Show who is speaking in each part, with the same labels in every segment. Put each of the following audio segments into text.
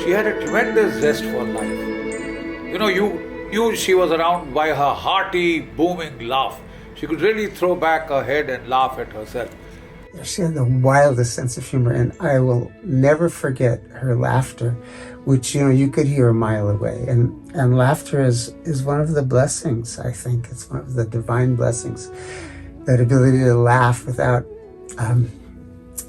Speaker 1: she had a tremendous zest for life. She was around by her hearty, booming laugh. She could really throw back her head and laugh at herself.
Speaker 2: She had the wildest sense of humor, and I will never forget her laughter, which, you could hear a mile away. And laughter is one of the blessings, I think. It's one of the divine blessings. That ability to laugh without,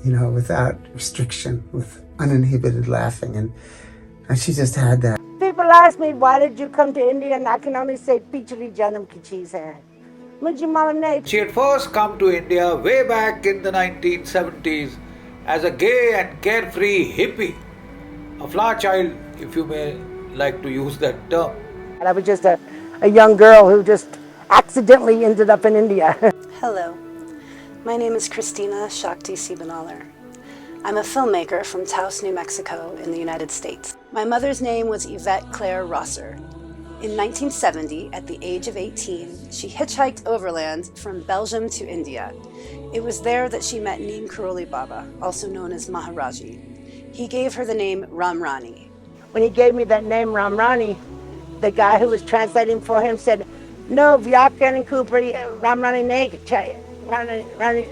Speaker 2: without restriction, with uninhibited laughing. And she just had that.
Speaker 3: People ask me, why did you come to India? And I can only say, Pichli Janam ki cheez hai.
Speaker 1: She had first come to India way back in the 1970s as a gay and carefree hippie, a flower child, if you may like to use that term.
Speaker 3: I was just a young girl who just accidentally ended up in India.
Speaker 4: Hello, my name is Christina Shakti Sibanalar. I'm a filmmaker from Taos, New Mexico in the United States. My mother's name was Yvette Claire Rosser. In 1970, at the age of 18, she hitchhiked overland from Belgium to India. It was there that she met Neem Karoli Baba, also known as Maharaji. He gave her the name RamRani.
Speaker 3: When he gave me that name, RamRani, the guy who was translating for him said, no, Vyakan and Cooper, RamRani Rani,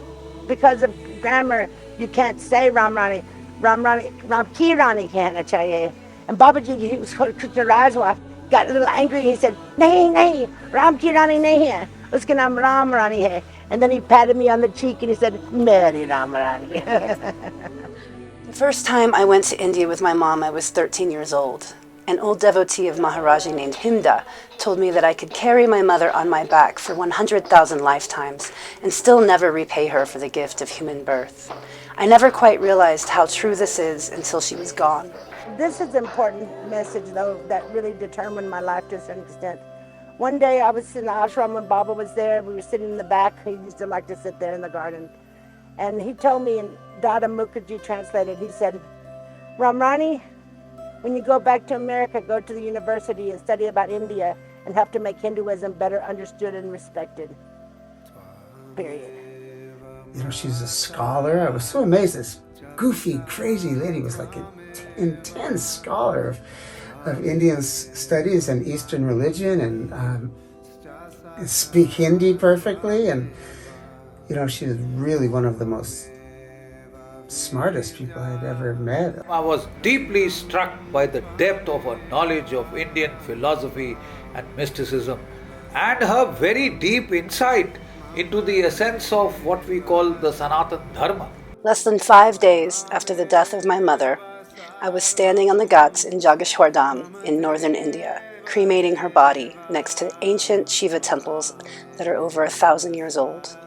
Speaker 3: because of grammar, you can't say RamRani. Ramki Rani can't chahiye. And Babaji, he was Rajwa, got a little angry. He said, nahi, Ramki Rani nahi hai. Uska naam RamRani hai. And then he patted me on the cheek and he said, Meri RamRani.
Speaker 4: The first time I went to India with my mom, I was 13 years old. An old devotee of Maharaji named Himda told me that I could carry my mother on my back for 100,000 lifetimes and still never repay her for the gift of human birth. I never quite realized how true this is until she was gone.
Speaker 3: This is an important message, though, that really determined my life to a certain extent. One day I was in the ashram when Baba was there. We were sitting in the back. He used to like to sit there in the garden. And he told me, and Dada Mukherjee translated, he said, RamRani, when you go back to America, go to the university and study about India and help to make Hinduism better understood and respected. Period.
Speaker 2: She's a scholar. I was so amazed. This goofy, crazy lady was like an intense scholar of Indian studies and Eastern religion and speak Hindi perfectly. And, she's really one of the most smartest people I'd ever met.
Speaker 1: I was deeply struck by the depth of her knowledge of Indian philosophy and mysticism and her very deep insight into the essence of what we call the Sanatan Dharma.
Speaker 4: Less than 5 days after the death of my mother, I was standing on the ghats in Jageshwar Dham in northern India, cremating her body next to ancient Shiva temples that are over 1,000 years old.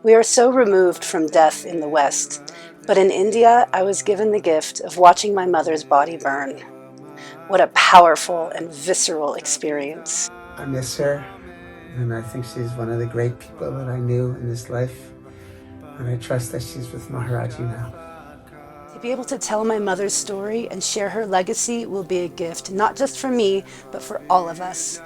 Speaker 4: We are so removed from death in the West, but in India, I was given the gift of watching my mother's body burn. What a powerful and visceral experience.
Speaker 2: I miss her, and I think she's one of the great people that I knew in this life. And I trust that she's with Maharaji now.
Speaker 4: To be able to tell my mother's story and share her legacy will be a gift, not just for me, but for all of us.